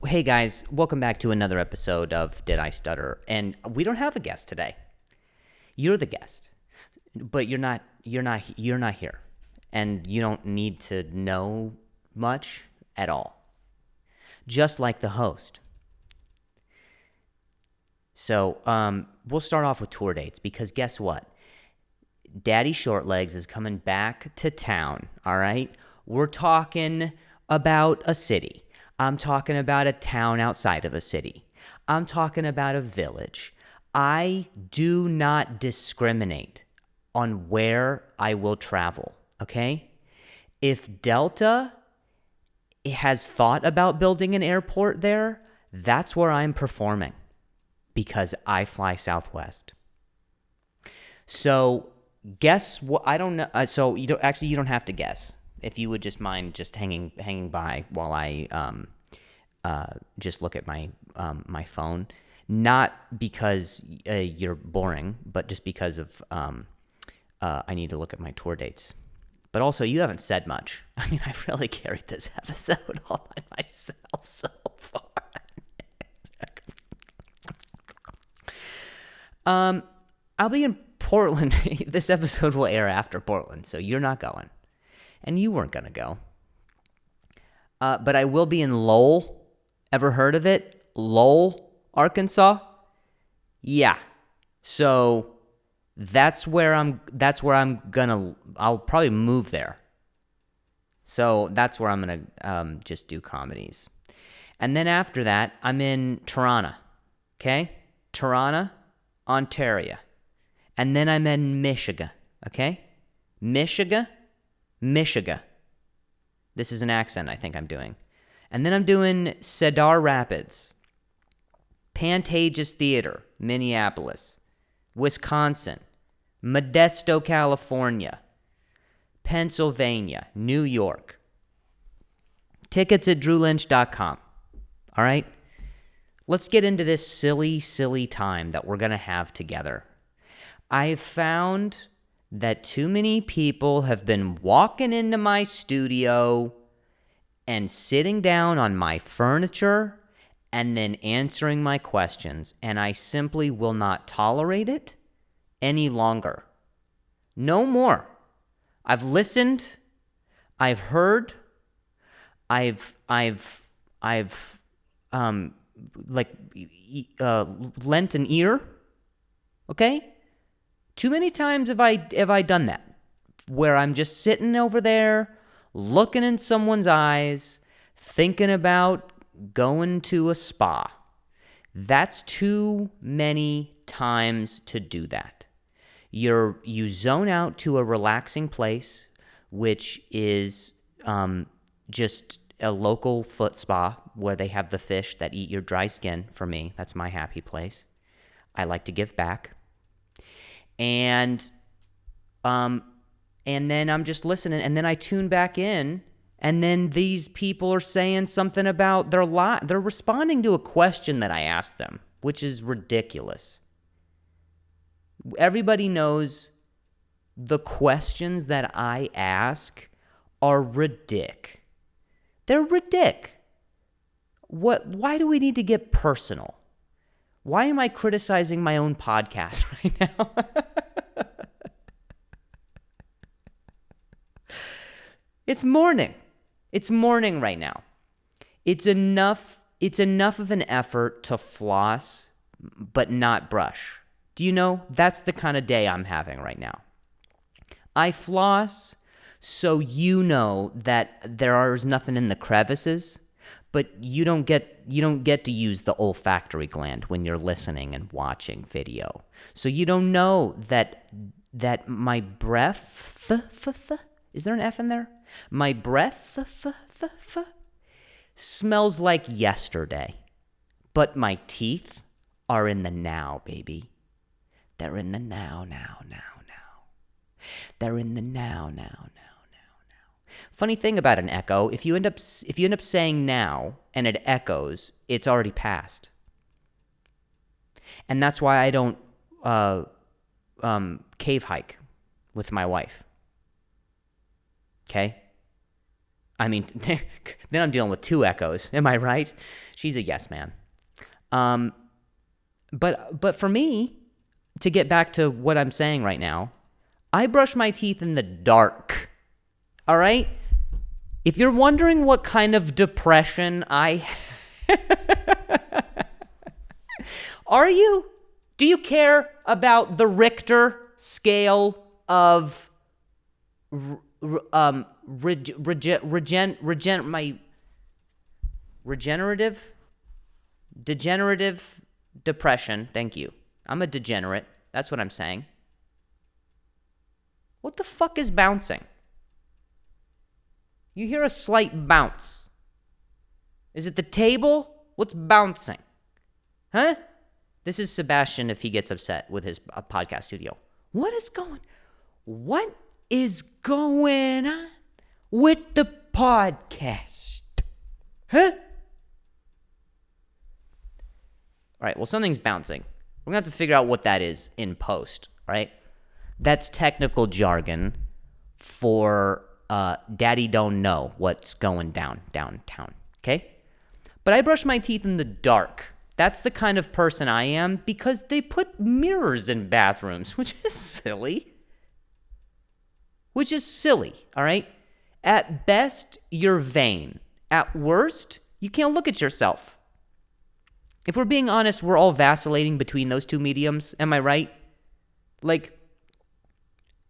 Hey guys, welcome back to another episode of Did I Stutter? And we don't have a guest today. You're the guest, but you're not here, and you don't need to know much at all. Just like the host. So we'll start off with tour dates because guess what? Daddy Shortlegs is coming back to town. All right, we're talking about a city. I'm talking about a town outside of a city. I'm talking about a village. I do not discriminate on where I will travel, okay? If Delta has thought about building an airport there, that's where I'm performing because I fly Southwest. So guess what? I don't know. So you don't have to guess. If you would just mind just hanging by while I just look at my my phone, not because you're boring, but just because of I need to look at my tour dates. But also, you haven't said much. I mean, I've really carried this episode all by myself so far. I'll be in Portland. This episode will air after Portland, so you're not going. And you weren't going to go. But I will be in Lowell. Ever heard of it? Lowell, Arkansas? Yeah. So that's where I'll probably move there. So that's where I'm going to just do comedies. And then after that, I'm in Toronto. Okay? Toronto, Ontario. And then I'm in Michigan. Okay? Michigan. This is an accent I think I'm doing. And then I'm doing Cedar Rapids, Pantages Theater, Minneapolis, Wisconsin, Modesto, California, Pennsylvania, New York. Tickets at drewlynch.com. All right? Let's get into this silly time that we're going to have together. I've found that too many people have been walking into my studio and sitting down on my furniture and then answering my questions, and I simply will not tolerate it any longer. No more. I've listened, I've heard, I've lent an ear, okay? Too many times have I done that, where I'm just sitting over there, looking in someone's eyes, thinking about going to a spa. That's too many times to do that. You zone out to a relaxing place, which is just a local foot spa where they have the fish that eat your dry skin. For me, that's my happy place. I like to give back. And then I'm just listening, and then I tune back in, and then these people are saying something about they're responding to a question that I asked them, which is ridiculous. Everybody knows the questions that I ask are ridic. They're ridic. Why do we need to get personal? Why am I criticizing my own podcast right now? It's morning. It's morning right now. It's enough of an effort to floss but not brush. Do you know? That's the kind of day I'm having right now. I floss so you know that there's nothing in the crevices. But you don't get to use the olfactory gland when you're listening and watching video. So you don't know that my breath, is there an F in there? My breath smells like yesterday. But my teeth are in the now, baby. They're in the now. They're in the now. Funny thing about an echo, if you end up saying now and it echoes, it's already passed. And that's why I don't cave hike with my wife. Okay? I mean, then I'm dealing with two echoes. Am I right? She's a yes man. But for me, to get back to what I'm saying right now, I brush my teeth in the dark. All right? If you're wondering what kind of depression are you? Do you care about the Richter scale of degenerative depression? Thank you. I'm a degenerate. That's what I'm saying. What the fuck is bouncing? You hear a slight bounce. Is it the table? What's bouncing? Huh? This is Sebastian if he gets upset with his podcast studio. What is going on with the podcast? Huh? All right, well, something's bouncing. We're going to have to figure out what that is in post, all right? That's technical jargon for daddy don't know what's going downtown, okay? But I brush my teeth in the dark. That's the kind of person I am because they put mirrors in bathrooms, which is silly. All right? At best, you're vain. At worst, you can't look at yourself. If we're being honest, we're all vacillating between those two mediums. Am I right? Like,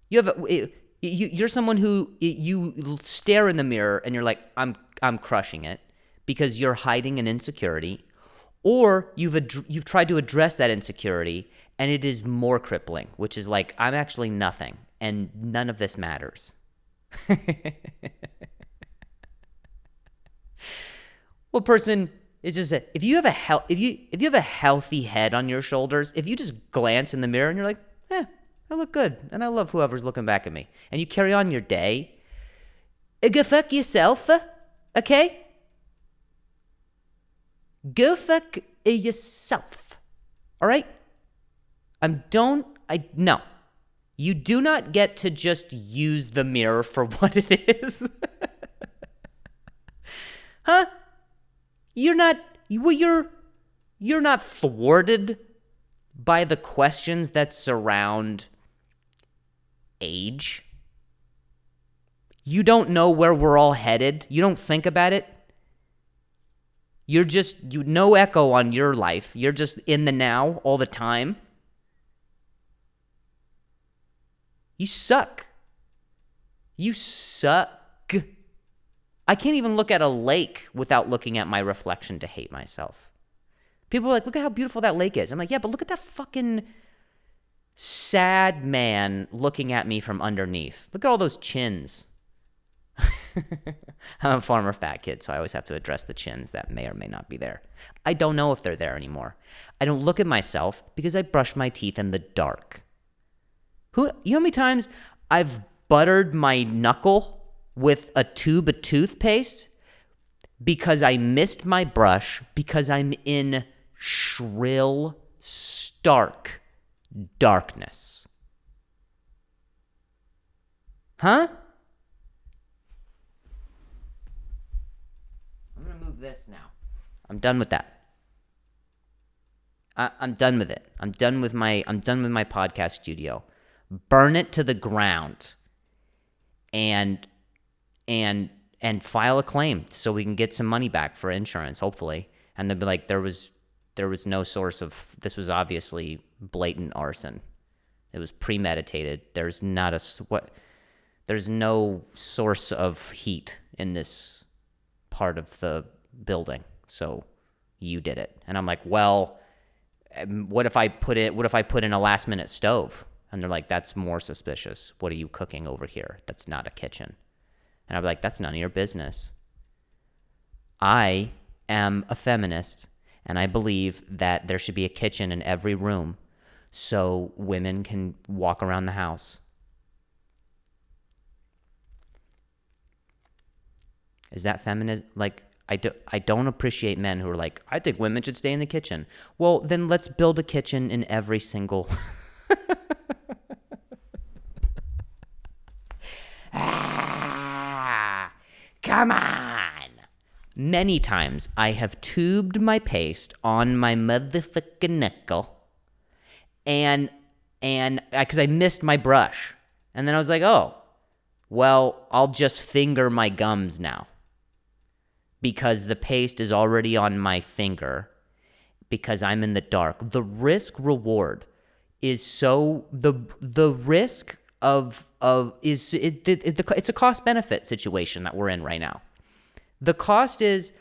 you're someone who you stare in the mirror and you're like, I'm crushing it because you're hiding an insecurity, or you've tried to address that insecurity and it is more crippling, which is like, I'm actually nothing and none of this matters. Well, person, it's just that if you have a healthy head on your shoulders, if you just glance in the mirror and you're like, I look good, and I love whoever's looking back at me, and you carry on your day, go fuck yourself, okay? Go fuck yourself, all right? No. You do not get to just use the mirror for what it is. Huh? You're not thwarted by the questions that surround age. You don't know where we're all headed. You don't think about it. No echo on your life. You're just in the now all the time. You suck. You suck. I can't even look at a lake without looking at my reflection to hate myself. People are like, look at how beautiful that lake is. I'm like, yeah, but look at that fucking sad man looking at me from underneath. Look at all those chins. I'm a former fat kid, so I always have to address the chins that may or may not be there. I don't know if they're there anymore. I don't look at myself because I brush my teeth in the dark. You know how many times I've buttered my knuckle with a tube of toothpaste because I missed my brush because I'm in shrill, stark darkness? Huh? I'm going to move this now. I'm done with that. I'm done with it. I'm done with my podcast studio. Burn it to the ground and file a claim so we can get some money back for insurance, hopefully. And they'll be like, there was no source of, this was obviously blatant arson. It was premeditated. There's no source of heat in this part of the building, so you did it. And I'm like, well, what if I put in a last minute stove? And they're like, that's more suspicious. What are you cooking over here? That's not a kitchen. And I'd be like, that's none of your business. I am a feminist, and I believe that there should be a kitchen in every room so women can walk around the house. Is that feminist? Like, I don't appreciate men who are like, I think women should stay in the kitchen. Well, then let's build a kitchen in every single... Come on. Many times I have tubed my paste on my motherfucking nickel, and because I missed my brush. And then I was like, oh, well, I'll just finger my gums now because the paste is already on my finger because I'm in the dark. The risk reward is so the risk of is it's a cost benefit situation that we're in right now. The cost is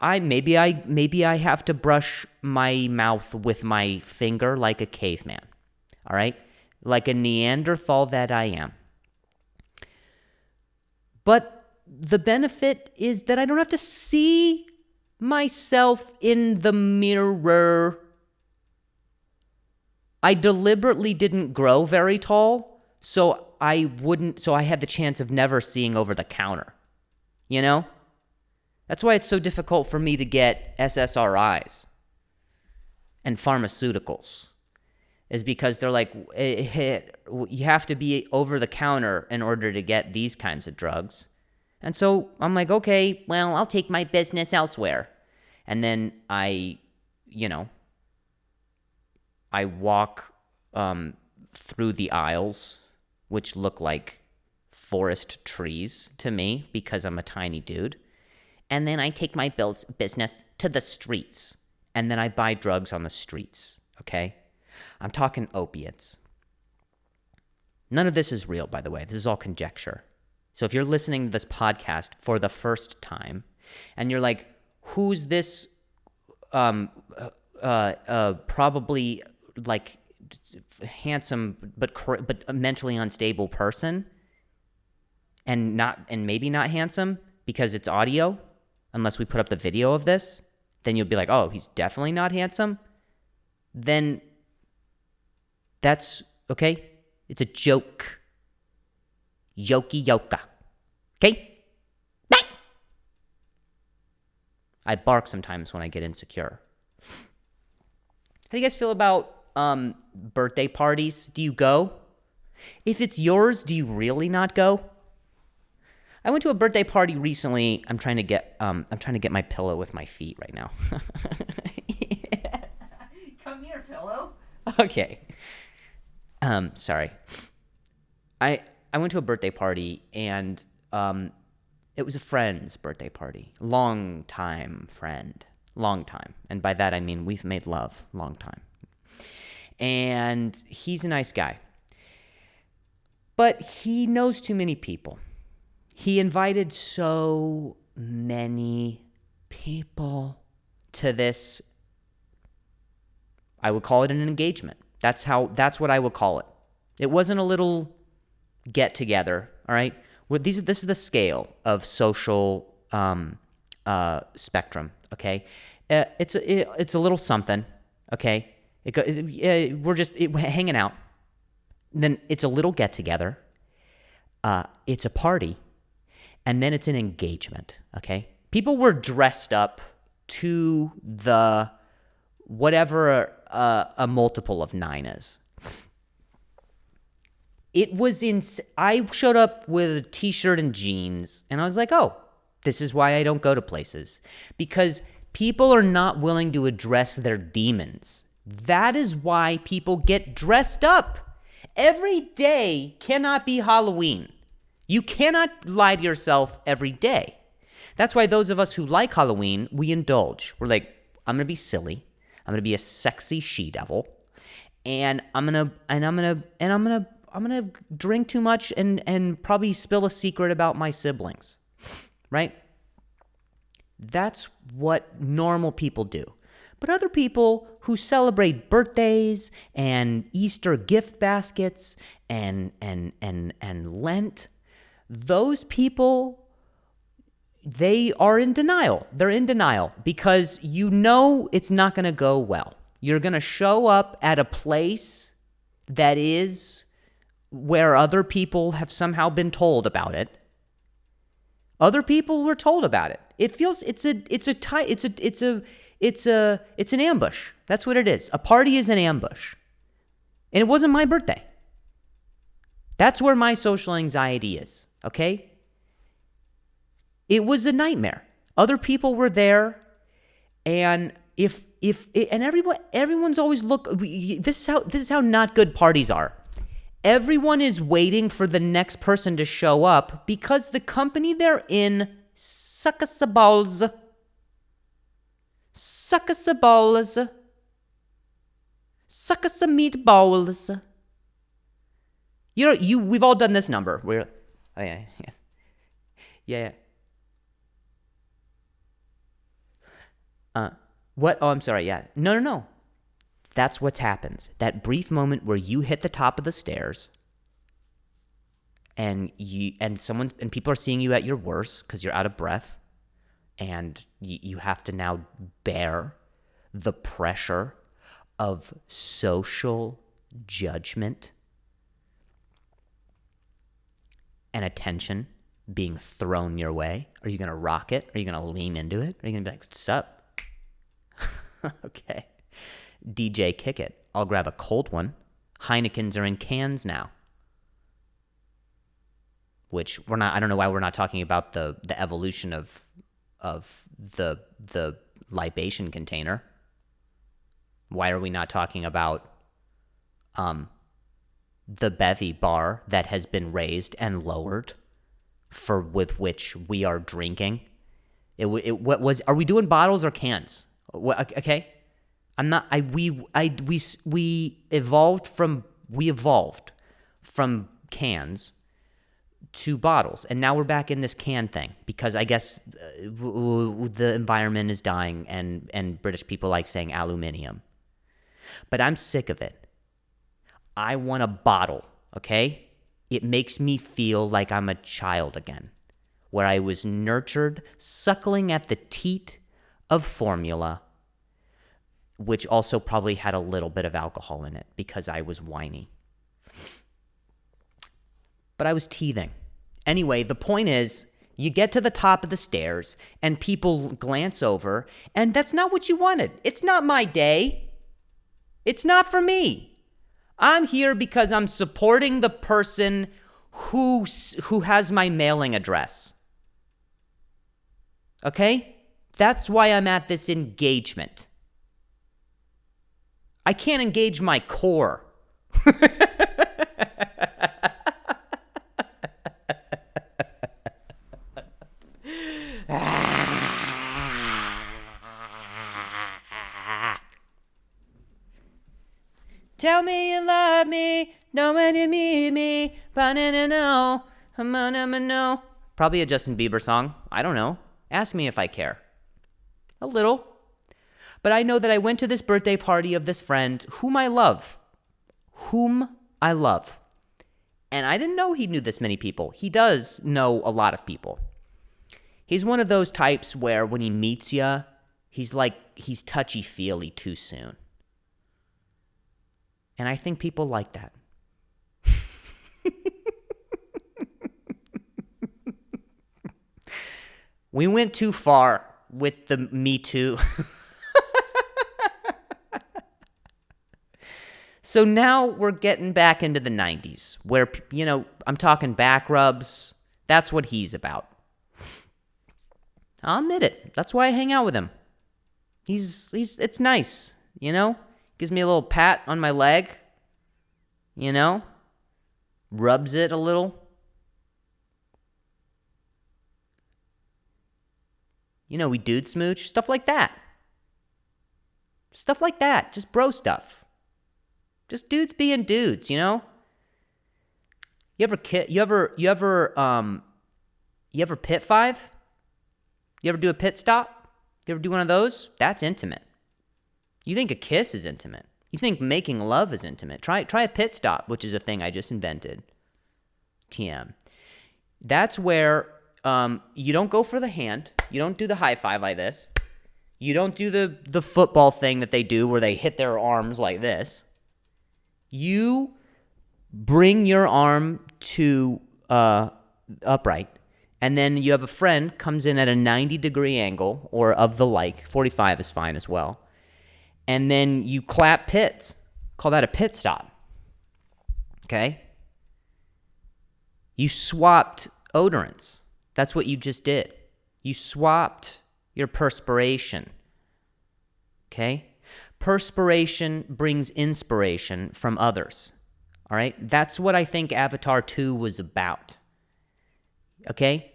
maybe I have to brush my mouth with my finger like a caveman. All right? Like a Neanderthal that I am. But the benefit is that I don't have to see myself in the mirror. I deliberately didn't grow very tall, so I had the chance of never seeing over the counter. You know? That's why it's so difficult for me to get SSRIs and pharmaceuticals. Is because they're like, you have to be over the counter in order to get these kinds of drugs. And so I'm like, okay, well, I'll take my business elsewhere. And then I walk through the aisles, which look like forest trees to me because I'm a tiny dude. And then I take my business to the streets. And then I buy drugs on the streets, okay? I'm talking opiates. None of this is real, by the way. This is all conjecture. So if you're listening to this podcast for the first time and you're like, who's this probably like handsome but mentally unstable person and maybe not handsome because it's audio, unless we put up the video of this, then you'll be like, oh, he's definitely not handsome. Then that's okay. It's a joke. Yoki yoka. Okay? I bark sometimes when I get insecure. How do you guys feel about birthday parties? Do you go? If it's yours, do you really not go? I went to a birthday party recently. I'm trying to get my pillow with my feet right now. Yeah. Come here, pillow. Okay. Sorry. I went to a birthday party and it was a friend's birthday party. Long time friend. Long time. And by that I mean we've made love. Long time. And he's a nice guy. But he knows too many people. He invited so many people to this. I would call it an engagement. That's what I would call it. It wasn't a little get together, all right? This is the scale of social spectrum, okay? It's a little something, okay? We're just hanging out. Then it's a little get together. It's a party, and then it's an engagement, okay? People were dressed up to the whatever a multiple of 9 is. It was I showed up with a t-shirt and jeans, and I was like, oh, this is why I don't go to places. Because people are not willing to address their demons. That is why people get dressed up. Every day cannot be Halloween. You cannot lie to yourself every day. That's why those of us who like Halloween, we indulge. We're like, I'm going to be silly. I'm going to be a sexy she-devil. And I'm going to drink too much and probably spill a secret about my siblings. Right? That's what normal people do. But other people who celebrate birthdays and Easter gift baskets and Lent, those people, they are in denial. They're in denial because you know it's not going to go well. You're going to show up at a place that is where other people have somehow been told about it. Other people were told about it. It feels it's an ambush. That's what it is. A party is an ambush. And it wasn't my birthday. That's where my social anxiety is, okay? It was a nightmare. Other people were there, and everyone's always this is how not good parties are. Everyone is waiting for the next person to show up because the company they're in sucks a balls. Suck us a balls. Suck us a meatballs. We've all done this number. Yeah. What? Oh, I'm sorry. Yeah. No. That's what happens. That brief moment where you hit the top of the stairs, and people are seeing you at your worst because you're out of breath, and you have to now bear the pressure of social judgment and attention being thrown your way. Are you going to rock it? Are you going to lean into it? Are you going to be like, what's up? Okay. DJ, kick it. I'll grab a cold one. Heinekens are in cans now. Which I don't know why we're not talking about the evolution of the libation container. Why are we not talking about the bevy bar that has been raised and lowered with which we are drinking? Are we doing bottles or cans? Okay. We evolved from cans to bottles, and now we're back in this can thing because I guess the environment is dying, and British people like saying aluminium. But I'm sick of it. I want a bottle, okay? It makes me feel like I'm a child again, where I was nurtured, suckling at the teat of formula, which also probably had a little bit of alcohol in it because I was whiny. But I was teething. Anyway, the point is, you get to the top of the stairs and people glance over, and that's not what you wanted. It's not my day. It's not for me. I'm here because I'm supporting the person who has my mailing address. Okay? That's why I'm at this engagement. I can't engage my core. Tell me you love me, know when you meet me, no. Probably a Justin Bieber song. I don't know. Ask me if I care. A little. But I know that I went to this birthday party of this friend whom I love. And I didn't know he knew this many people. He does know a lot of people. He's one of those types where when he meets you, he's touchy-feely too soon. And I think people like that. We went too far with the Me Too. So now we're getting back into the 90s where, I'm talking back rubs. That's what he's about. I'll admit it. That's why I hang out with him. It's nice, Gives me a little pat on my leg, Rubs it a little. We dude smooch, stuff like that. Just bro stuff. Just dudes being dudes, You ever pit 5? You ever do a pit stop? You ever do one of those? That's intimate. You think a kiss is intimate. You think making love is intimate. Try a pit stop, which is a thing I just invented. TM. That's where you don't go for the hand. You don't do the high five like this. You don't do the football thing that they do where they hit their arms like this. You bring your arm to upright, and then you have a friend comes in at a 90-degree angle, or of the like. 45 is fine as well. And then you clap pits. Call that a pit stop. Okay? You swapped odorants. That's what you just did. You swapped your perspiration. Okay? Perspiration brings inspiration from others. All right? That's what I think Avatar 2 was about. Okay?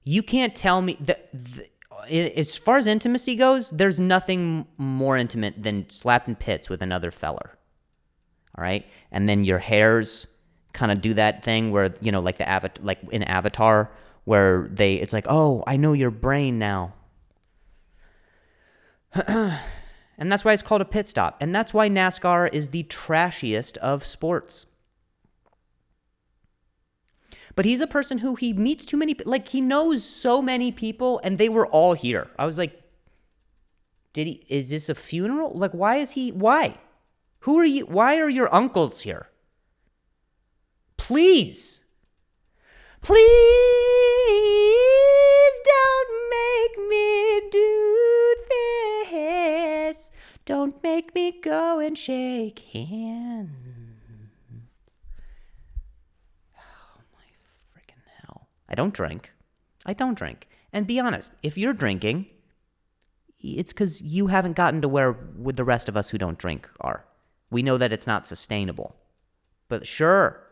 You can't tell me that as far as intimacy goes, there's nothing more intimate than slapping pits with another feller. All right? And then your hairs kind of do that thing where, you know, like like in Avatar, where it's like, oh, I know your brain now. And that's why it's called a pit stop. And that's why NASCAR is the trashiest of sports. But he's a person who he meets too many, like he knows so many people and they were all here. I was like, is this a funeral? Like, why? Who are you? Why are your uncles here? Please don't make me do this. Don't make me go and shake hands. Oh, my freaking hell. I don't drink. And be honest, if you're drinking, it's because you haven't gotten to where with the rest of us who don't drink are. We know that it's not sustainable. But sure.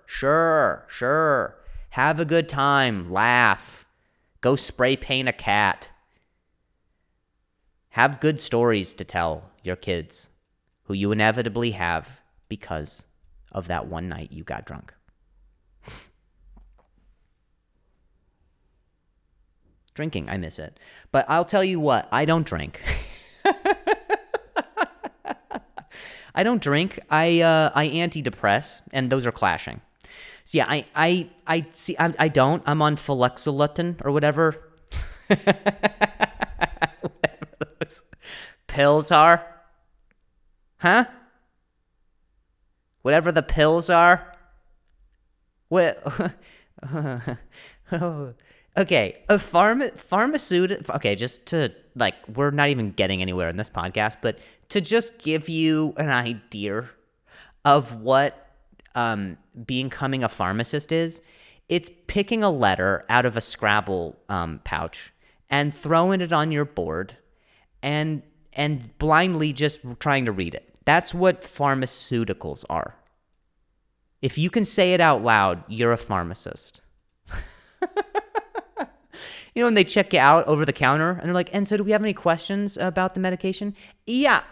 Have a good time. Laugh. Go spray paint a cat. Have good stories to tell your kids who you inevitably have because of that one night you got drunk. Drinking, I miss it. But I'll tell you what, I don't drink. I don't drink. I antidepress, and those are clashing. So yeah, I don't. I'm on fluoxetine or whatever. Whatever those pills are. Huh? Whatever the pills are. What? Okay, a pharmaceutical. Okay, just to we're not even getting anywhere in this podcast, but to just give you an idea of what becoming a pharmacist is, it's picking a letter out of a Scrabble pouch and throwing it on your board, and blindly just trying to read it. That's what pharmaceuticals are. If you can say it out loud, you're a pharmacist. You know, when they check you out over the counter and they're like, and so do we have any questions about the medication? Yeah.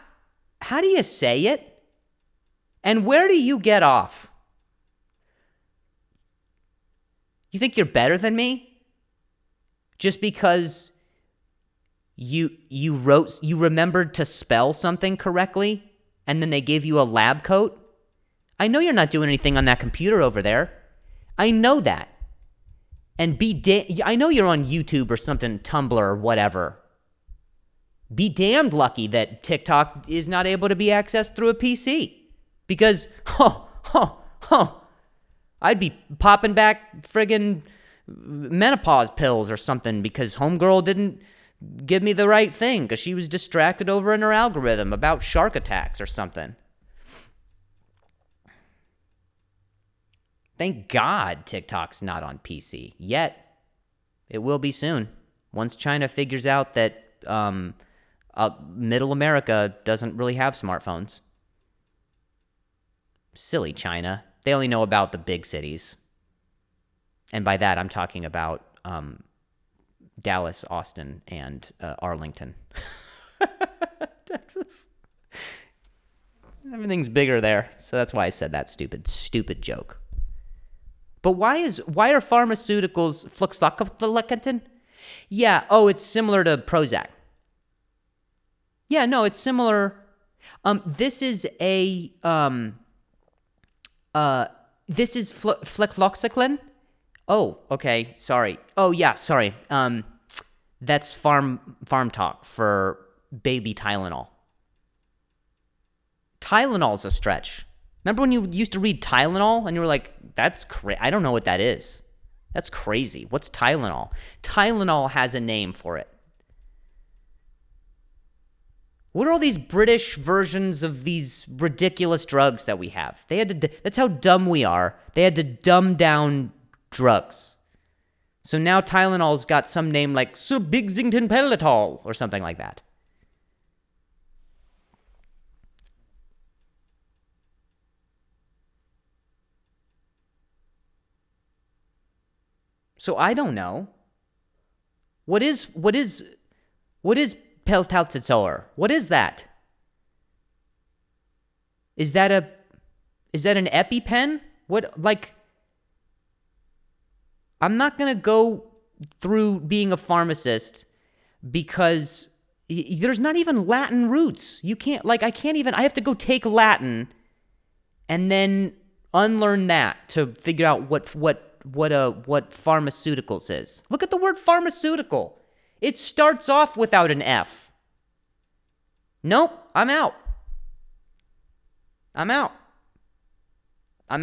How do you say it? And where do you get off? You think you're better than me? Just because you remembered to spell something correctly and then they gave you a lab coat? I know you're not doing anything on that computer over there. I know that. And I know you're on YouTube or something, Tumblr or whatever. Be damned lucky that TikTok is not able to be accessed through a PC. Because, I'd be popping back friggin' menopause pills or something because homegirl didn't give me the right thing because she was distracted over in her algorithm about shark attacks or something. Thank God TikTok's not on PC yet. It will be soon. Once China figures out that middle America doesn't really have smartphones. Silly China. They only know about the big cities. And by that, I'm talking about Dallas, Austin, and Arlington. Texas. Everything's bigger there. So that's why I said that stupid joke. But why are pharmaceuticals fluoxetine? Yeah, it's similar to Prozac. Yeah, no, it's similar. This is fluoxetine. Oh, okay, sorry. Oh, yeah, sorry. That's farm talk for baby Tylenol. Tylenol's a stretch. Remember when you used to read Tylenol and you were like, that's crazy. I don't know what that is. That's crazy. What's Tylenol? Tylenol has a name for it. What are all these British versions of these ridiculous drugs that we have? That's how dumb we are. They had to dumb down drugs. So now Tylenol's got some name like Sir Bigsington Pelletol or something like that. So I don't know. What is Peltaltitsor? What is that? Is that an EpiPen? What, like, I'm not going to go through being a pharmacist because there's not even Latin roots. You can't, like, I have to go take Latin and then unlearn that to figure out what pharmaceuticals is. Look at the word pharmaceutical. It starts off without an F. Nope, I'm out. I'm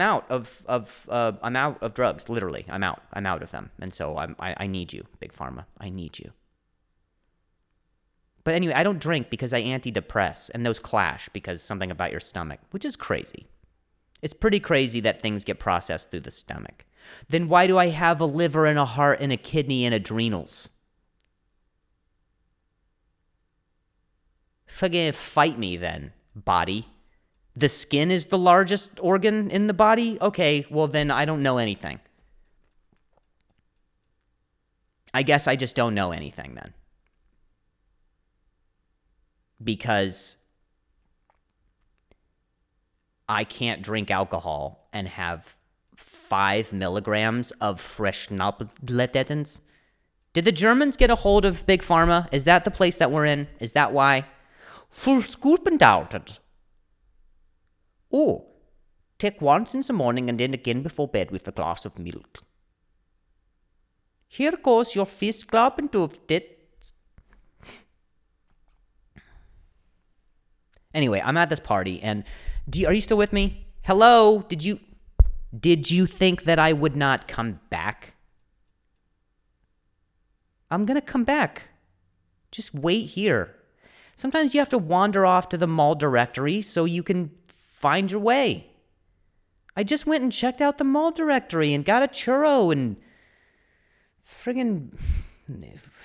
out of drugs, literally. I'm out of them. And so I need you, Big Pharma. I need you. But anyway, I don't drink because I antidepress, and those clash because something about your stomach, which is crazy. It's pretty crazy that things get processed through the stomach. Then why do I have a liver and a heart and a kidney and adrenals? Fucking fight me then, body. The skin is the largest organ in the body? Okay, well then I don't know anything. I guess I just don't know anything then. Because I can't drink alcohol and have 5 milligrams of Freischnapflettens. Did the Germans get a hold of Big Pharma? Is that the place that we're in? Is that why? Fullscoopendautet. Oh, take once in the morning and then again before bed with a glass of milk. Here goes your fist club into it. Anyway, I'm at this party, and are you still with me? Hello? Did you think that I would not come back? I'm gonna come back. Just wait here. Sometimes you have to wander off to the mall directory so you can find your way. I just went and checked out the mall directory and got a churro and friggin'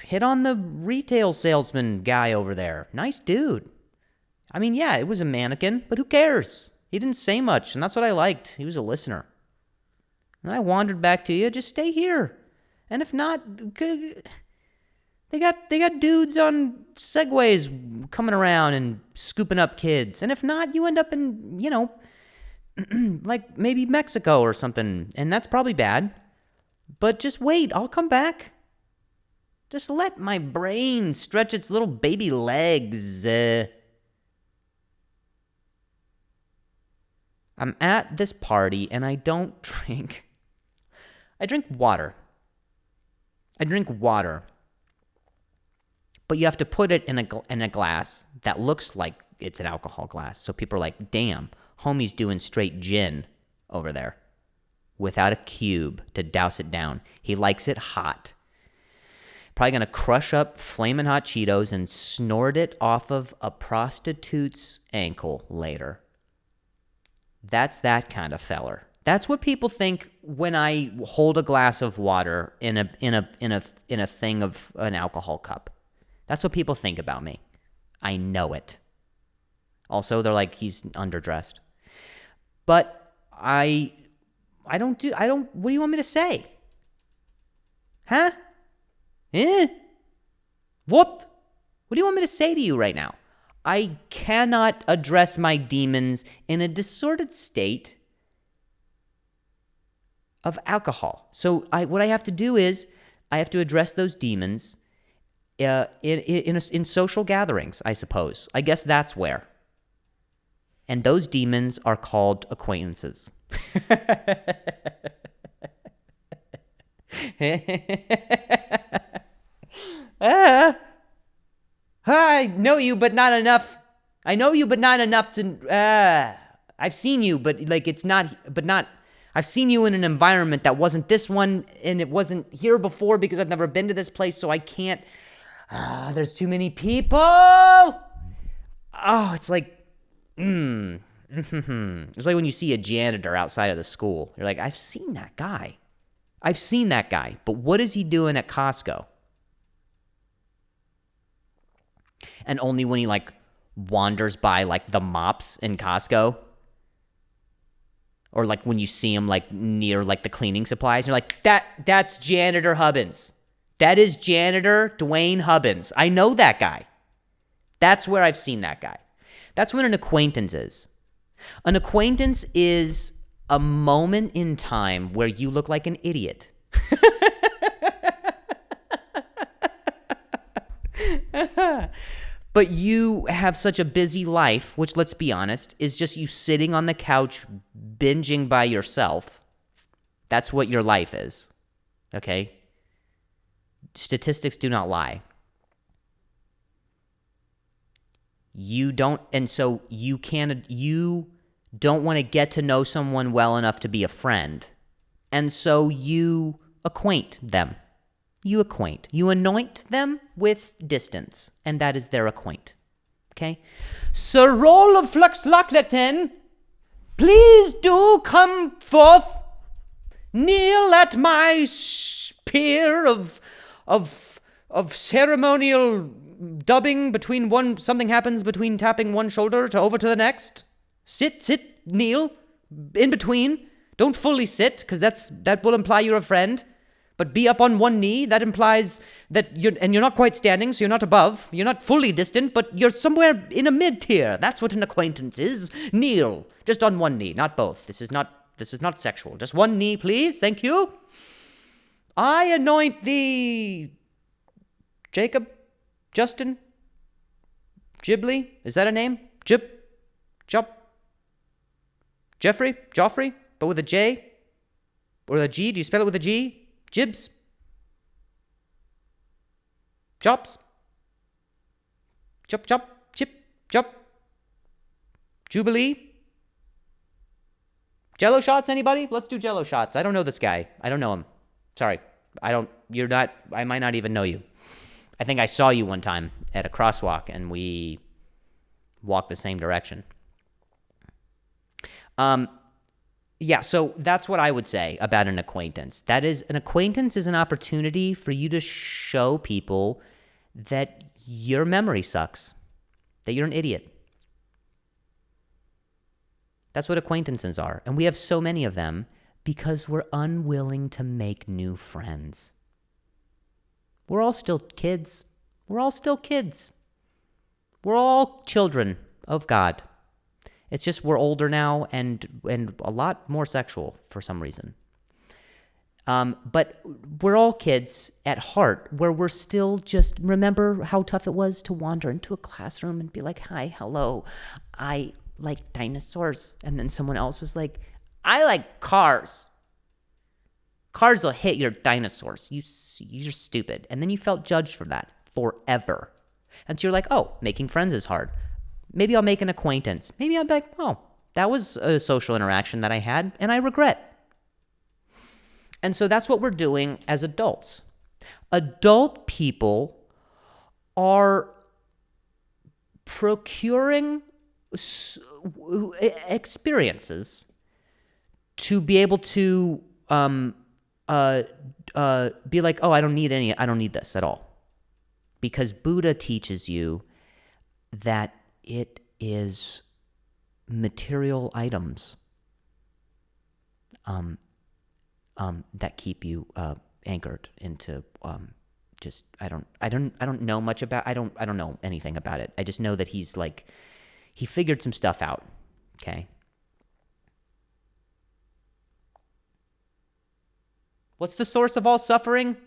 hit on the retail salesman guy over there. Nice dude. I mean, yeah, it was a mannequin, but who cares? He didn't say much, and that's what I liked. He was a listener. And I wandered back to you. Just stay here. And if not, they got dudes on Segways coming around and scooping up kids. And if not, you end up in, like maybe Mexico or something. And that's probably bad. But just wait. I'll come back. Just let my brain stretch its little baby legs. I'm at this party and I don't drink. I drink water. But you have to put it in a glass that looks like it's an alcohol glass. So people are like, damn, homie's doing straight gin over there without a cube to douse it down. He likes it hot. Probably going to crush up flamin' hot Cheetos and snort it off of a prostitute's ankle later. That's that kind of feller. That's what people think when I hold a glass of water in a thing of an alcohol cup. That's what people think about me. I know it. Also, they're like, he's underdressed. But I don't, what do you want me to say? Huh? What? What do you want me to say to you right now? I cannot address my demons in a disordered state of alcohol. So what I have to do is I have to address those demons in social gatherings, I suppose. I guess that's where. And those demons are called acquaintances. I know you, but not enough. I know you, but not enough to. I've seen you, but like it's not. But not. I've seen you in an environment that wasn't this one, and it wasn't here before because I've never been to this place, so I can't. There's too many people. Oh, it's like. It's like when you see a janitor outside of the school. You're like, I've seen that guy. I've seen that guy, but what is he doing at Costco? And only when he like wanders by like the mops in Costco, or like when you see him like near like the cleaning supplies, you're like, that's Janitor Hubbins. That is Janitor Dwayne Hubbins. I know that guy. That's where I've seen that guy. That's what an acquaintance is. An acquaintance is a moment in time where you look like an idiot. But you have such a busy life, which, let's be honest, is just you sitting on the couch binging by yourself. That's what your life is. Okay? Statistics do not lie. You don't want to get to know someone well enough to be a friend. And so you acquaint them. You anoint them with distance, and that is their acquaint. Okay? Sir Roll of Flux Lockleton, please do come forth, kneel at my spear of ceremonial dubbing between something happens between tapping one shoulder to over to the next. Sit, kneel, in between. Don't fully sit, because that will imply you're a friend. But be up on one knee. That implies that you're not quite standing, so you're not above. You're not fully distant, but you're somewhere in a mid-tier. That's what an acquaintance is. Kneel, just on one knee, not both. This is not sexual. Just one knee, please. Thank you. I anoint thee, Jacob, Justin, Ghibli. Is that a name? Joffrey, but with a J or a G. Do you spell it with a G? Jibs. Chops. Chop. Chip. Chop. Jubilee. Jello shots, anybody? Let's do Jello shots. I don't know this guy. I don't know him. Sorry. I might not even know you. I think I saw you one time at a crosswalk and we walked the same direction. Yeah, so that's what I would say about an acquaintance. An acquaintance is an opportunity for you to show people that your memory sucks, that you're an idiot. That's what acquaintances are. And we have so many of them because we're unwilling to make new friends. We're all still kids. We're all children of God. It's just we're older now and a lot more sexual for some reason. But we're all kids at heart, where we're still just remember how tough it was to wander into a classroom and be like, hi, hello, I like dinosaurs. And then someone else was like, I like cars. Cars will hit your dinosaurs. You're stupid. And then you felt judged for that forever. And so you're like, oh, making friends is hard. Maybe I'll make an acquaintance. Maybe I'll be like, oh, that was a social interaction that I had, and I regret. And so that's what we're doing as adults. Adult people are procuring experiences to be able to be like, oh, I don't need this at all. Because Buddha teaches you that it is material items that keep you anchored into just I don't know much about I don't know anything about it. I just know that he's like he figured some stuff out. Okay. What's the source of all suffering?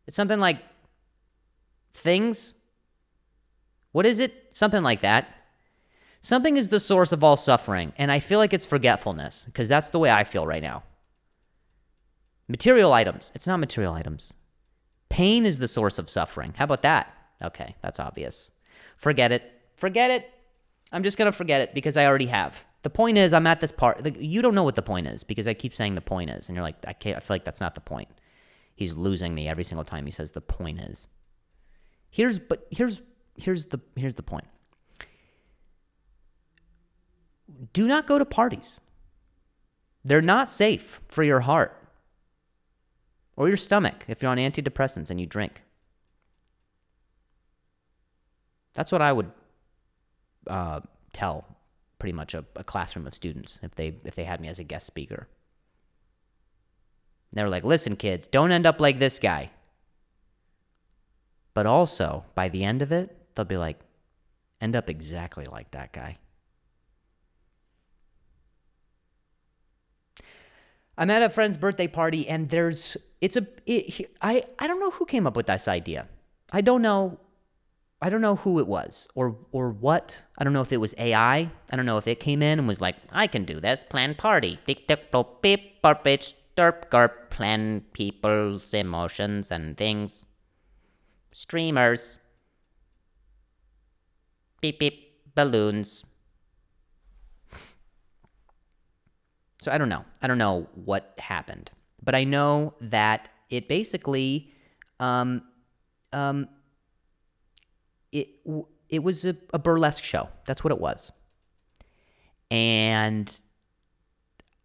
It's something like things. What is it? Something like that. Something is the source of all suffering, and I feel like it's forgetfulness, because that's the way I feel right now. Material items. It's not material items. Pain is the source of suffering. How about that? Okay, that's obvious. Forget it. I'm just going to forget it because I already have. The point is, I'm at this part. You don't know what the point is because I keep saying the point is, and you're like, I feel like that's not the point. He's losing me every single time he says the point is. Here's the point. Do not go to parties. They're not safe for your heart. Or your stomach if you're on antidepressants and you drink. That's what I would tell pretty much a classroom of students if they had me as a guest speaker. They were like, listen, kids, don't end up like this guy. But also, by the end of it, they'll be like, end up exactly like that guy. I'm at a friend's birthday party, and I don't know who came up with this idea. I don't know who it was or what. I don't know if it was AI. I don't know if it came in and was like, I can do this, plan party. Plan people's emotions and things. Streamers. Beep, beep, balloons. So I don't know. I don't know what happened. But I know that it basically, it was a burlesque show. That's what it was. And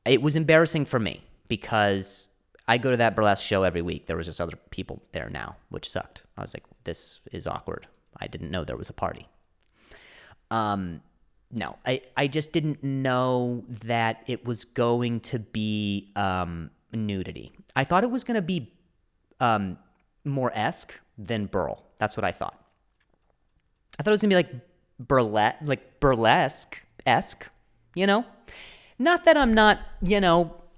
it was embarrassing for me because I go to that burlesque show every week. There was just other people there now, which sucked. I was like, this is awkward. I didn't know there was a party. No, I just didn't know that it was going to be nudity. I thought it was going to be more esque than burl. That's what I thought. I thought it was going to be like burlesque-esque, you know? Not that I'm not,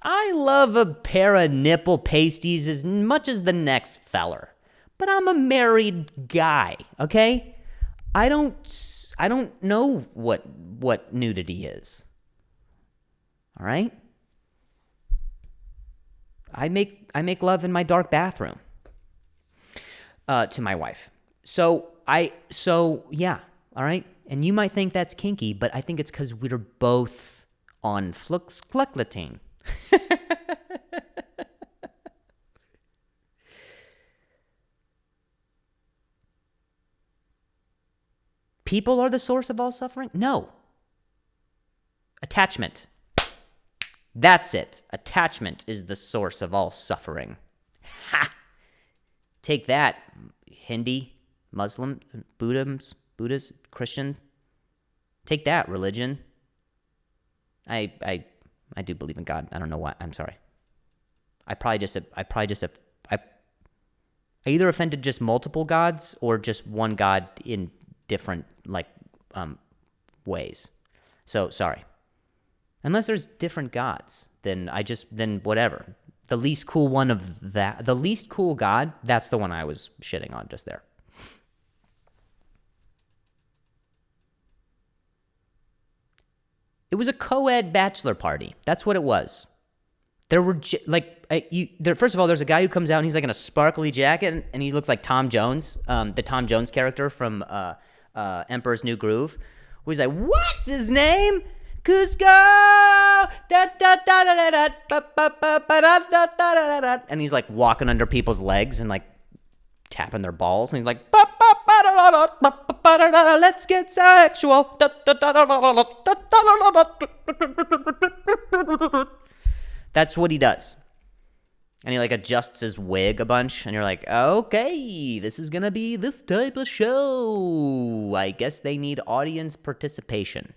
I love a pair of nipple pasties as much as the next feller. But I'm a married guy, okay? I don't know what nudity is. All right? I make love in my dark bathroom to my wife. So yeah, all right? And you might think that's kinky, but I think it's because we're both on fluclatine. People are the source of all suffering? No. Attachment. That's it. Attachment is the source of all suffering. Ha! Take that, Hindi, Muslim, Buddhists, Christian. Take that, religion. I do believe in God. I don't know why. I'm sorry. I either offended just multiple gods or just one God in different ways. So sorry. Unless there's different gods, then whatever. The least cool one of that, the least cool God, that's the one I was shitting on just there. It was a co-ed bachelor party. That's what it was. There were first of all, there's a guy who comes out and he's like in a sparkly jacket and he looks like Tom Jones, the Tom Jones character from Emperor's New Groove, where he's like, what's his name? Cusco! And he's like walking under people's legs and like tapping their balls. And he's like, let's get sexual. That's what he does. And he like adjusts his wig a bunch. And you're like, okay, this is going to be this type of show. I guess they need audience participation.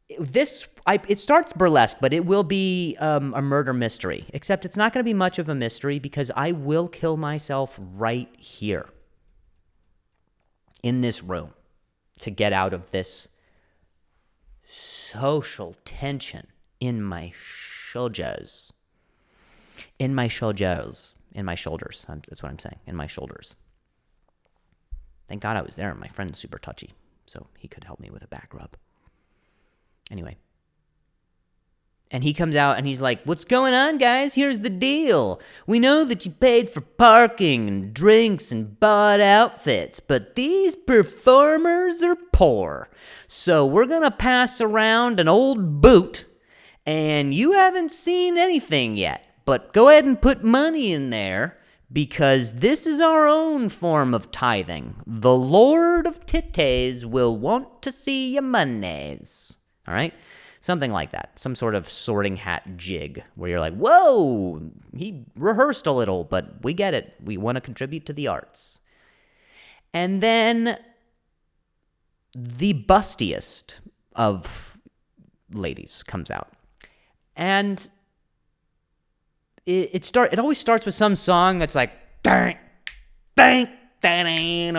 It starts burlesque, but it will be a murder mystery. Except it's not going to be much of a mystery because I will kill myself right here in this room to get out of this social tension in my shoulders. In my shoulders. That's what I'm saying. In my shoulders. Thank God I was there. My friend's super touchy, so he could help me with a back rub. Anyway. And he comes out and he's like, what's going on, guys? Here's the deal. We know that you paid for parking and drinks and bought outfits, but these performers are poor. So we're going to pass around an old boot, and you haven't seen anything yet. But go ahead and put money in there because this is our own form of tithing. The Lord of Titties will want to see your monies. All right? Something like that. Some sort of sorting hat jig where you're like, whoa, he rehearsed a little, but we get it. We want to contribute to the arts. And then the bustiest of ladies comes out. And it always starts with some song that's like, dang, dang, dang,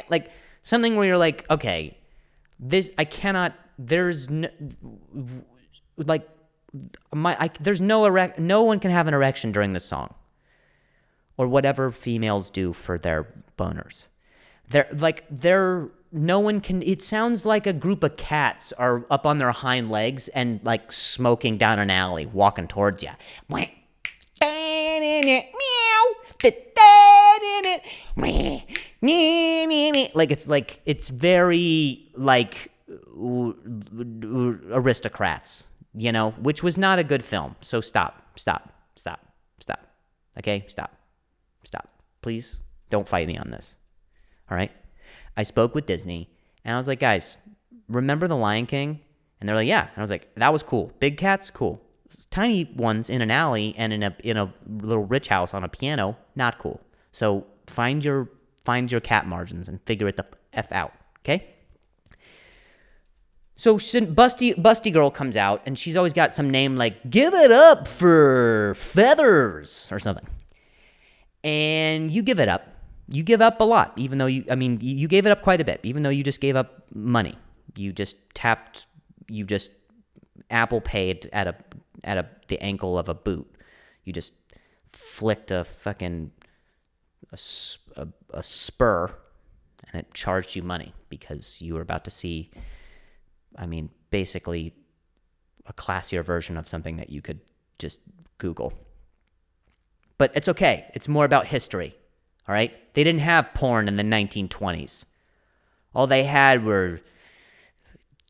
like something where you're like, okay, this I cannot. There's no, like there's no one can have an erection during this song, or whatever females do for their boners. No one can. It sounds like a group of cats are up on their hind legs and like smoking down an alley, walking towards you. Like it's very like aristocrats, you know, which was not a good film. So stop. Okay, stop. Please don't fight me on this. All right. I spoke with Disney and I was like, guys, remember The Lion King? And they're like, yeah. And I was like, that was cool. Big cats, cool. Tiny ones in an alley and in a little rich house on a piano, not cool. So find your cat margins and figure it the F out, okay? So Busty Girl comes out and she's always got some name like, give it up for Feathers or something. And you give it up. You give up a lot, even though you gave it up quite a bit, even though you just gave up money. You just Apple Paid at the ankle of a boot. You just flicked a fucking a spur, and it charged you money because you were about to see, basically a classier version of something that you could just Google. But it's okay. It's more about history. All right? They didn't have porn in the 1920s. All they had were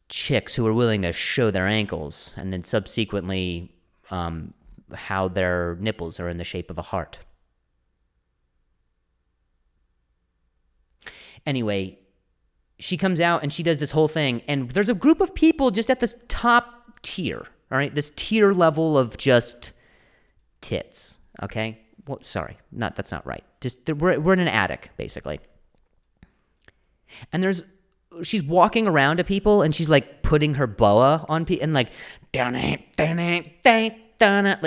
chicks who were willing to show their ankles and then subsequently how their nipples are in the shape of a heart. Anyway, she comes out and she does this whole thing, and there's a group of people just at this top tier, all right? This tier level of just tits, okay? Well, sorry, that's not right. Just we're in an attic, basically. And she's walking around to people, and she's like putting her boa on people, and like like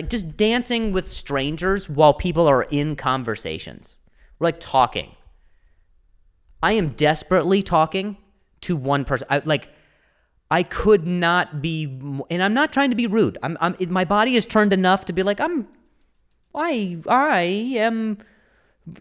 just dancing with strangers while people are in conversations. We're like talking. I am desperately talking to one person. I could not be, and I'm not trying to be rude. My body is turned enough to be like, I am.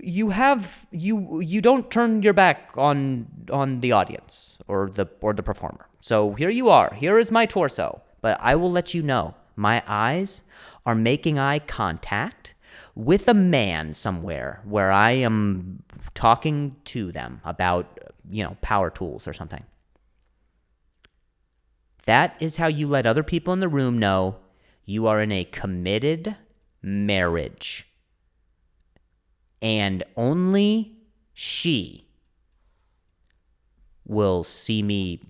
You don't turn your back on the audience or the performer. So here you are. Here is my torso. But I will let you know, my eyes are making eye contact with a man somewhere where I am talking to them about, power tools or something. That is how you let other people in the room know you are in a committed marriage. And only she will see me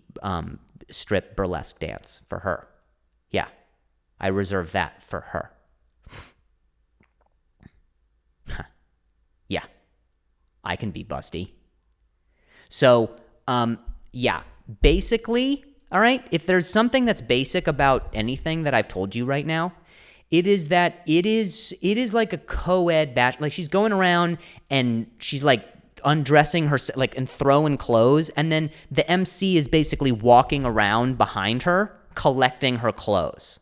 strip burlesque dance for her. Yeah, I reserve that for her. Yeah, I can be busty. So, basically, all right, if there's something that's basic about anything that I've told you right now, it is that it is like a co-ed batch. Like she's going around and she's like undressing her, like, and throwing clothes, and then the MC is basically walking around behind her collecting her clothes.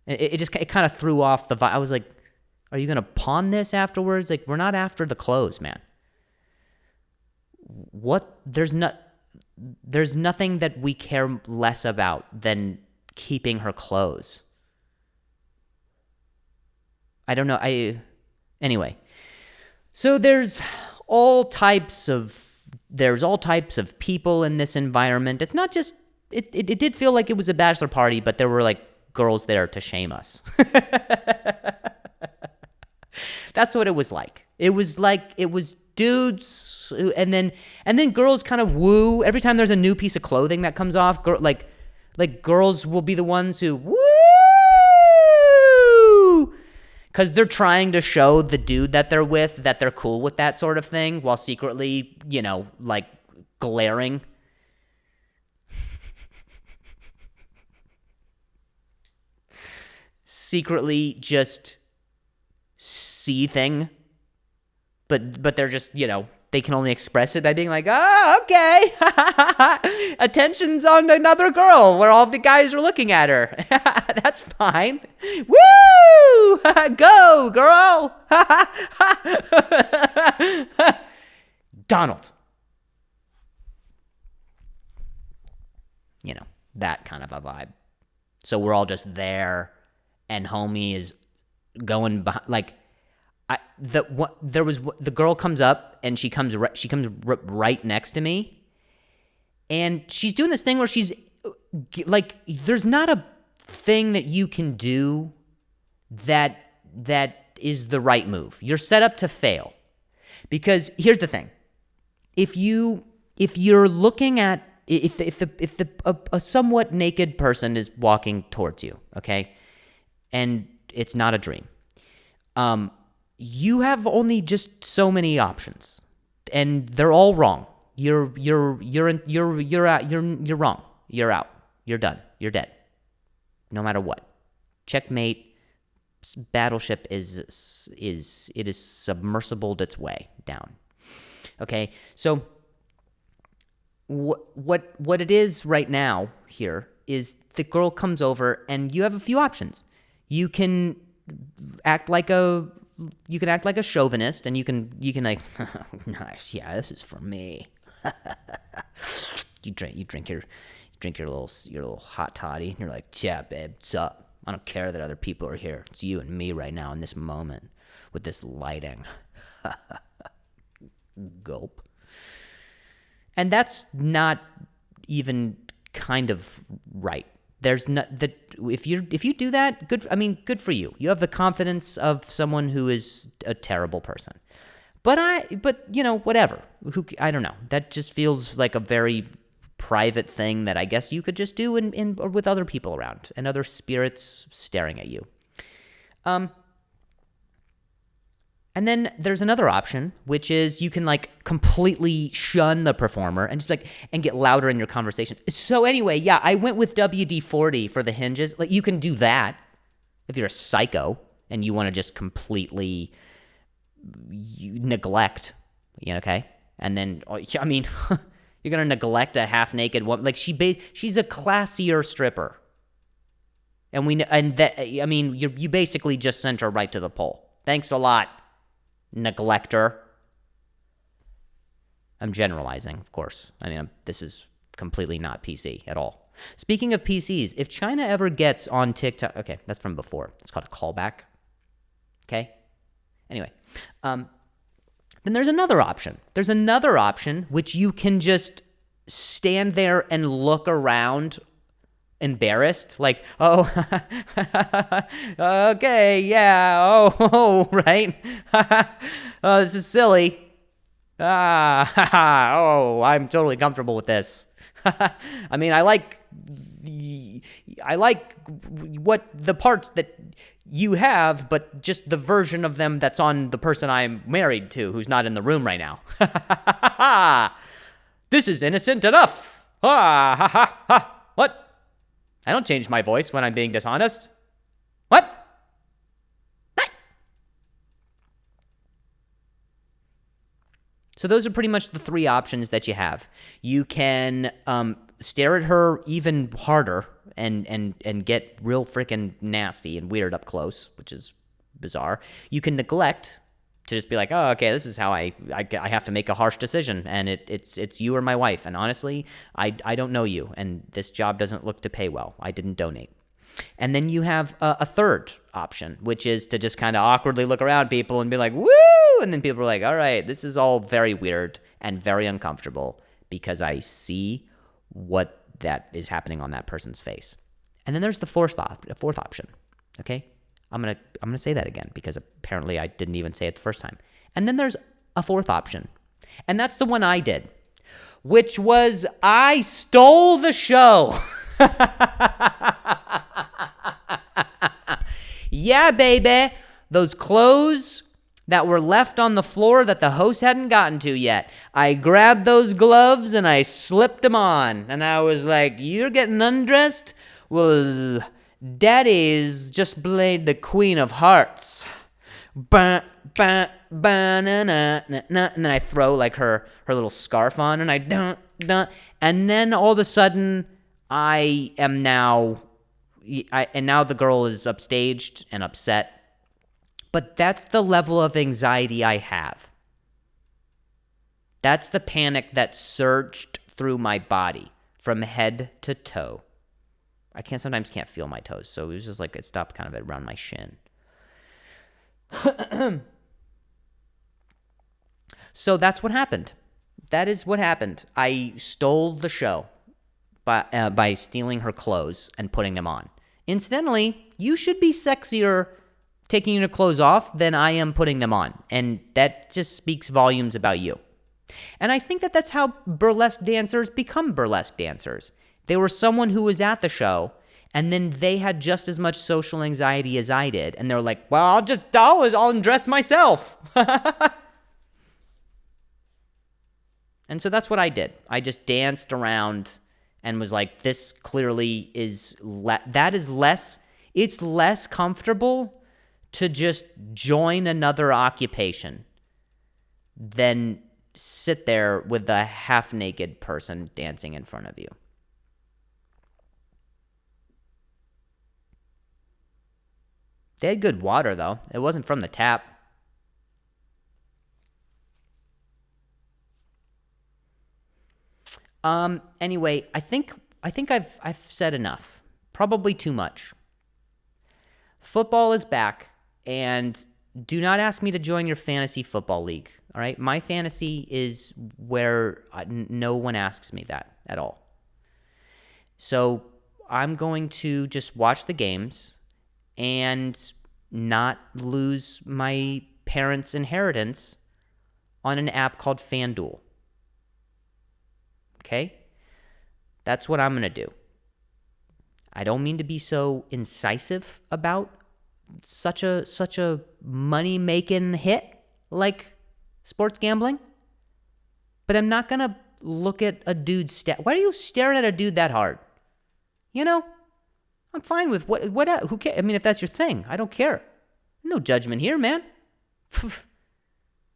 It kind of threw off the vibe. I was like, are you gonna pawn this afterwards? Like, we're not after the clothes, man. What? There's nothing that we care less about than keeping her clothes. I don't know. Anyway. So there's all types of people in this environment. It's not just it did feel like it was a bachelor party, but there were like girls there to shame us. That's what it was like. It was dudes, and then girls kind of woo. Every time there's a new piece of clothing that comes off, like girls will be the ones who woo, because they're trying to show the dude that they're with that they're cool with that sort of thing, while secretly, like glaring. Secretly just seething, but they're just, they can only express it by being like, oh, okay, attention's on another girl where all the guys are looking at her. That's fine. Woo! Go, girl! Donald. That kind of a vibe. So we're all just there, and homie is going behind, like, the girl comes up, and she comes right next to me, and she's doing this thing where she's like, there's not a thing that you can do that is the right move. You're set up to fail, because here's the thing: if you're looking at if a somewhat naked person is walking towards you, okay, and it's not a dream, you have only just so many options, and they're all wrong. You're wrong. You're out. You're done. You're dead. No matter what. Checkmate. Battleship is submersibled its way down. Okay, so what it is right now here is the girl comes over, and you have a few options. You can act like a chauvinist, and you can like, nice, yeah, this is for me. you drink your little hot toddy, and you're like, yeah, babe, what's up? I don't care that other people are here. It's you and me right now in this moment with this lighting. Gulp. And that's not even kind of right. There's not that if you do that, good for you. You have the confidence of someone who is a terrible person. But whatever. I don't know. That just feels like a very private thing that I guess you could just do or with other people around and other spirits staring at you. And then there's another option, which is you can like completely shun the performer and just and get louder in your conversation. So anyway, yeah, I went with WD-40 for the hinges. Like, you can do that if you're a psycho and you want to just completely neglect, okay? And then, I mean, you're going to neglect a half-naked woman. Like, she's a classier stripper. You basically just sent her right to the pole. Thanks a lot, neglector. I'm generalizing, of course. I mean, this is completely not PC at all. Speaking of PCs, if China ever gets on TikTok... Okay, that's from before. It's called a callback. Okay? Anyway. Then there's another option. There's another option which you can just stand there and look around embarrassed, like, oh, okay, yeah, oh, right, oh, this is silly, oh, I'm totally comfortable with this. I mean, I like what the parts that you have, but just the version of them that's on the person I'm married to, who's not in the room right now. This is innocent enough. What? I don't change my voice when I'm being dishonest. What? So those are pretty much the three options that you have. You can stare at her even harder and get real freaking nasty and weird up close, which is bizarre. You can neglect to just be like, oh, okay, this is how I have to make a harsh decision, and it's you or my wife, and honestly, I don't know you, and this job doesn't look to pay well. I didn't donate. And then you have a third option, which is to just kind of awkwardly look around people and be like, woo! And then people are like, all right, this is all very weird and very uncomfortable because I see what that is happening on that person's face. And then there's the fourth option. Okay? I'm gonna say that again because apparently I didn't even say it the first time. And then there's a fourth option. And that's the one I did, which was I stole the show. Yeah, baby. Those clothes that were left on the floor that the host hadn't gotten to yet. I grabbed those gloves and I slipped them on. And I was like, you're getting undressed? Well, Daddy's just played the Queen of Hearts. Ba, ba, ba, na, na, na, na. And then I throw like her little scarf on and I dun, dun. And then all of a sudden I am now, and now the girl is upstaged and upset. But that's the level of anxiety I have. That's the panic that surged through my body from head to toe. I sometimes can't feel my toes, so it was just like it stopped kind of around my shin. So that's what happened. That is what happened. I stole the show by stealing her clothes and putting them on. Incidentally, you should be sexier taking your clothes off than I am putting them on. And that just speaks volumes about you. And I think that that's how burlesque dancers become burlesque dancers. They were someone who was at the show, and then they had just as much social anxiety as I did. And they're like, well, I'll undress myself. And so that's what I did. I just danced around and was like, this clearly is, it's less comfortable to just join another occupation than sit there with a half-naked person dancing in front of you. They had good water, though. It wasn't from the tap. Anyway, I think I've said enough. Probably too much. Football is back, and do not ask me to join your fantasy football league. All right, my fantasy is where no one asks me that at all. So I'm going to just watch the games and not lose my parents' inheritance on an app called FanDuel. Okay? That's what I'm going to do. I don't mean to be so incisive about such a money-making hit like sports gambling, but I'm not going to look at a dude's stat. Why are you staring at a dude that hard? You know, I'm fine with what who cares? I mean, if that's your thing, I don't care. No judgment here, man.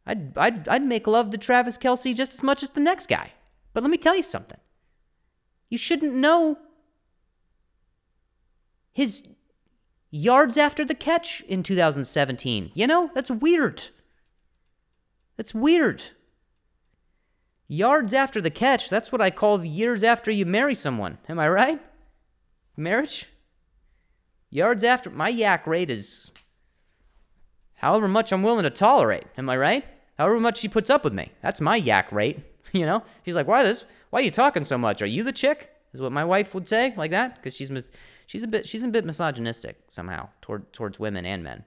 I'd make love to Travis Kelce just as much as the next guy. But let me tell you something. You shouldn't know his yards after the catch in 2017. You know, that's weird. That's weird. Yards after the catch, that's what I call the years after you marry someone. Am I right? Marriage? Yards after, my yak rate is however much I'm willing to tolerate. Am I right? However much she puts up with me. That's my yak rate. You know? She's like, why are you talking so much? Are you the chick? Is what my wife would say, like that? Because she's a bit misogynistic somehow towards women and men.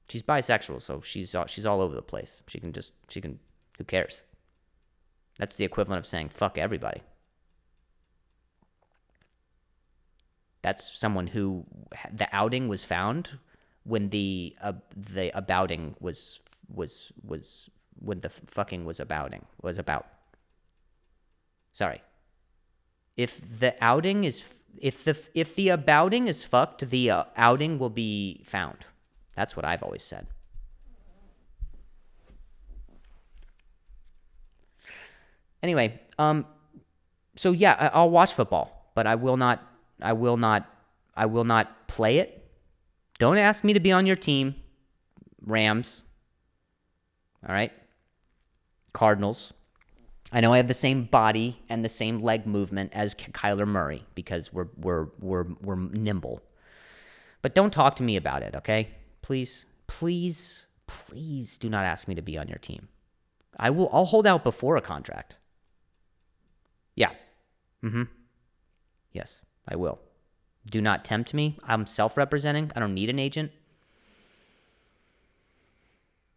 She's bisexual, so she's all over the place. She can who cares? That's the equivalent of saying fuck everybody. That's someone who the outing was found when the abouting was when the fucking was about. Sorry. If the outing is if the abouting is fucked, the outing will be found. That's what I've always said. Anyway, so yeah, I'll watch football, but I will not play it. Don't ask me to be on your team, Rams. All right? Cardinals. I know I have the same body and the same leg movement as Kyler Murray because we're nimble. But don't talk to me about it, okay? Please do not ask me to be on your team. I'll hold out before a contract. Yeah. Mm-hmm. Yes. I will. Do not tempt me. I'm self-representing. I don't need an agent.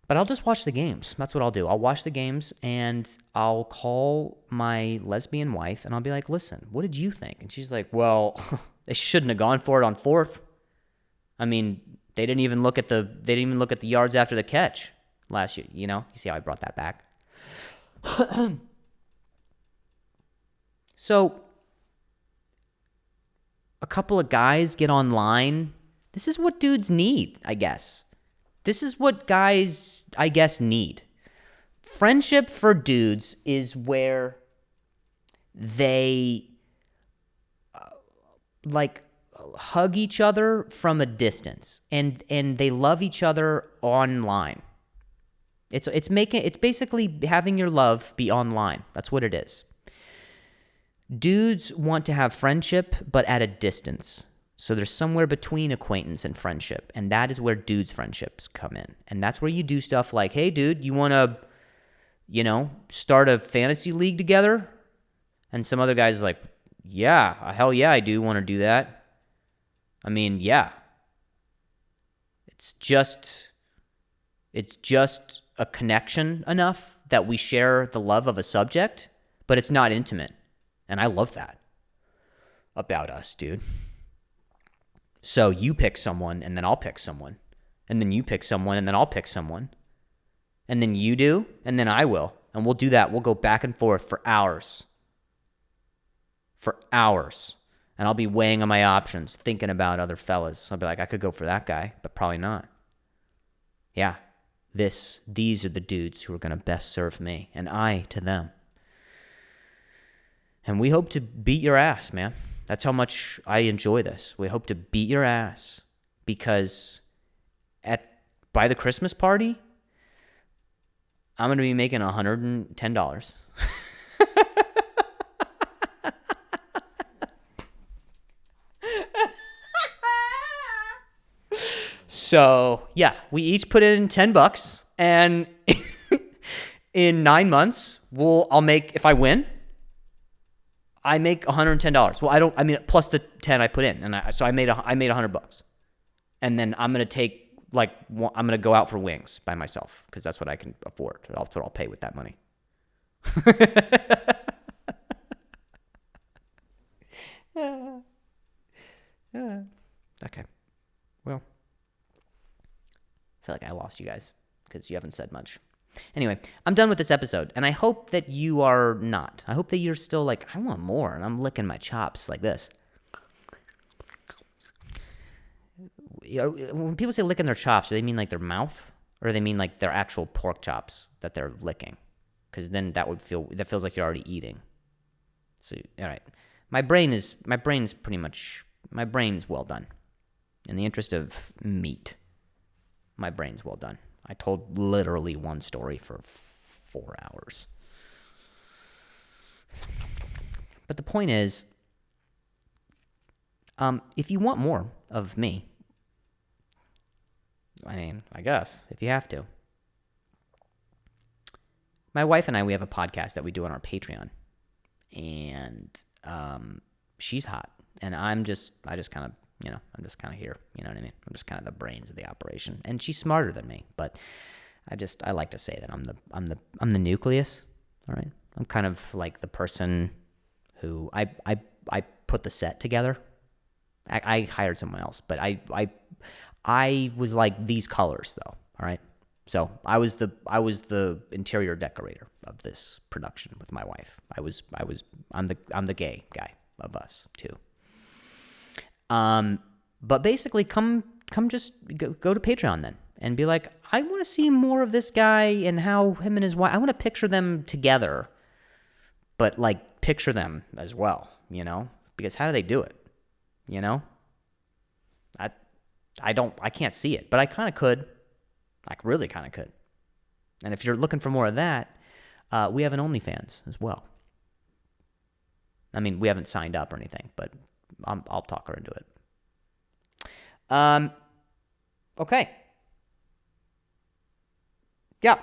But I'll just watch the games. That's what I'll do. I'll watch the games and I'll call my lesbian wife and I'll be like, listen, what did you think? And she's like, well, they shouldn't have gone for it on fourth. I mean, they didn't even look at the yards after the catch last year. You know, you see how I brought that back. So a couple of guys get online. This is what dudes need, I guess. This is what guys, I guess, need. Friendship for dudes is where they hug each other from a distance and they love each other online. It's basically having your love be online. That's what it is. Dudes want to have friendship, but at a distance. So there's somewhere between acquaintance and friendship, and that is where dudes' friendships come in. And that's where you do stuff like, hey, dude, you want to, start a fantasy league together? And some other guy's like, yeah, hell yeah, I do want to do that. I mean, yeah. It's just a connection enough that we share the love of a subject, but it's not intimate. And I love that about us, dude. So you pick someone, and then I'll pick someone. And then you pick someone, and then I'll pick someone. And then you do, and then I will. And we'll do that. We'll go back and forth for hours. For hours. And I'll be weighing on my options, thinking about other fellas. I'll be like, I could go for that guy, but probably not. Yeah. These are the dudes who are going to best serve me, and I to them. And we hope to beat your ass, man. That's how much I enjoy this. We hope to beat your ass because by the Christmas party, I'm going to be making $110. So, yeah, we each put in $10 and in 9 months, I'll make, if I win, I make $110. Well, plus the 10 I put in, and so I made $100. And then I'm gonna take I'm gonna go out for wings by myself because that's what I can afford. That's what I'll pay with that money. Okay. Well, I feel like I lost you guys because you haven't said much. Anyway, I'm done with this episode, and I hope that you are not. I hope that you're still like, I want more, and I'm licking my chops like this. When people say licking their chops, do they mean like their mouth, or do they mean like their actual pork chops that they're licking? Because then that feels like you're already eating. So, all right, my brain's well done. In the interest of meat, my brain's well done. I told literally one story for 4 hours. But the point is, if you want more of me, I guess, if you have to. My wife and I, we have a podcast that we do on our Patreon. And she's hot. And I just kind of, I'm just kind of here. You know what I mean? I'm just kind of the brains of the operation. And she's smarter than me, but I like to say that I'm the nucleus. All right. I'm kind of like the person who I put the set together. I hired someone else, but I was like these colors though. All right. So I was the interior decorator of this production with my wife. I'm the gay guy of us too. But basically come just go to Patreon then and be like, I want to see more of this guy and how him and his wife, I want to picture them together, but like picture them as well, because how do they do it? I can't see it, but I kind of could, like really kind of could. And if you're looking for more of that, we have an OnlyFans as well. We haven't signed up or anything, but I'll talk her into it. Okay. Yeah.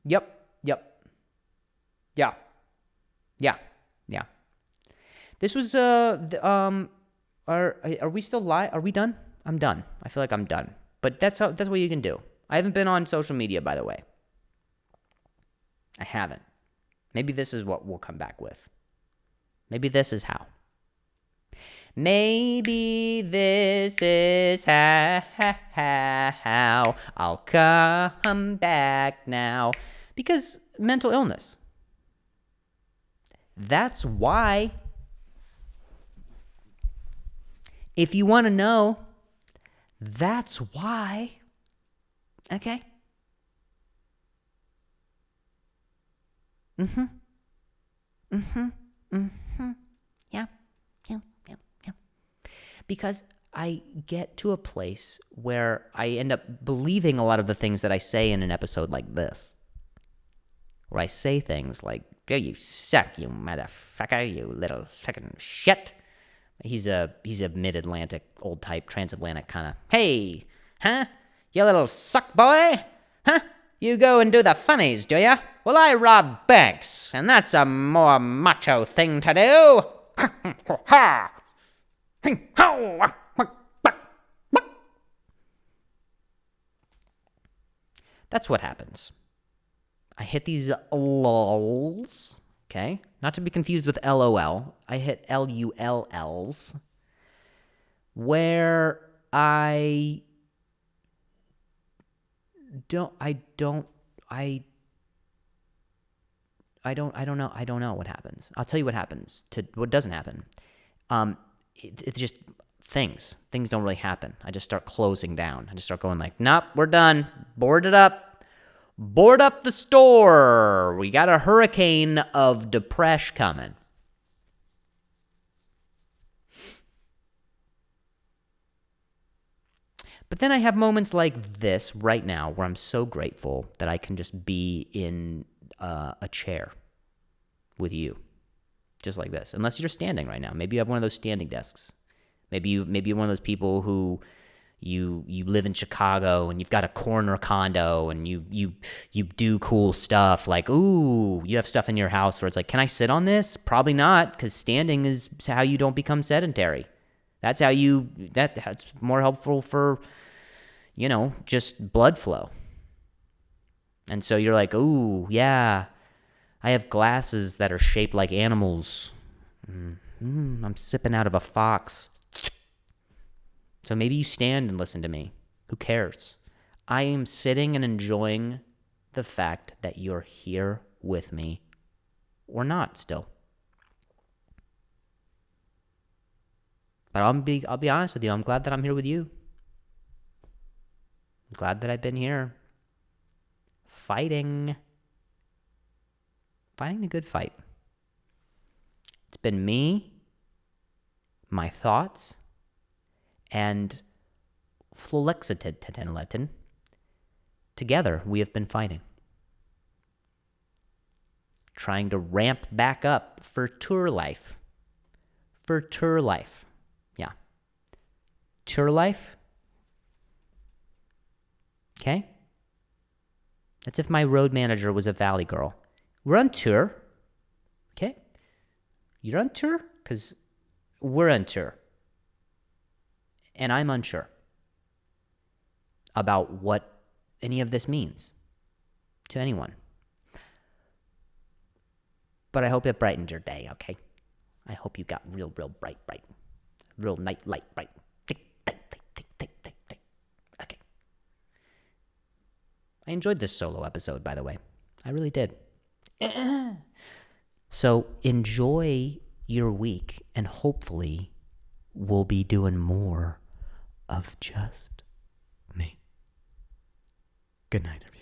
Yep. Yeah. This was are we still live? Are we done? I'm done. I feel like I'm done. But that's what you can do. I haven't been on social media, by the way. I haven't. Maybe this is what we'll come back with. Maybe this is how. Maybe this is how I'll come back now. Because mental illness. That's why. If you want to know, that's why. Okay? Yeah. Because I get to a place where I end up believing a lot of the things that I say in an episode like this. Where I say things like, "Oh, you suck, you motherfucker, you little fucking shit." He's a mid-Atlantic, old type, transatlantic kind of, "Hey, huh? You little suck boy? Huh? You go and do the funnies, do ya? Well, I rob banks, and that's a more macho thing to do." That's what happens. I hit these lulls, okay? Not to be confused with LOL. I hit LULLs, where I don't know what happens. I'll tell you what happens to what doesn't happen. It's just things don't really happen. I just start closing down. I just start going like, "Nope, we're done. Board it up. Board up the store. We got a hurricane of depression coming." But then I have moments like this right now where I'm so grateful that I can just be in a chair with you, just like this. Unless you're standing right now. Maybe you have one of those standing desks. Maybe you're one of those people who you live in Chicago and you've got a corner condo and you do cool stuff like, ooh, you have stuff in your house where it's like, "Can I sit on this?" Probably not, because standing is how you don't become sedentary. That's that's more helpful for, just blood flow. And so you're like, "Ooh, yeah, I have glasses that are shaped like animals. I'm sipping out of a fox." So maybe you stand and listen to me. Who cares? I am sitting and enjoying the fact that you're here with me or not still. But I'll be honest with you. I'm glad that I'm here with you. I'm glad that I've been here fighting the good fight. It's been me, my thoughts, and Fluoxetine. Together, we have been fighting. Trying to ramp back up for tour life. Yeah. Tour life. Okay? That's if my road manager was a Valley girl. We're on tour. Okay? You're on tour? Because we're on tour. And I'm unsure about what any of this means to anyone. But I hope it brightened your day, okay? I hope you got real bright. Real night light bright. Tick. Okay. I enjoyed this solo episode, by the way. I really did. So enjoy your week, and hopefully we'll be doing more of just me. Good night, everyone.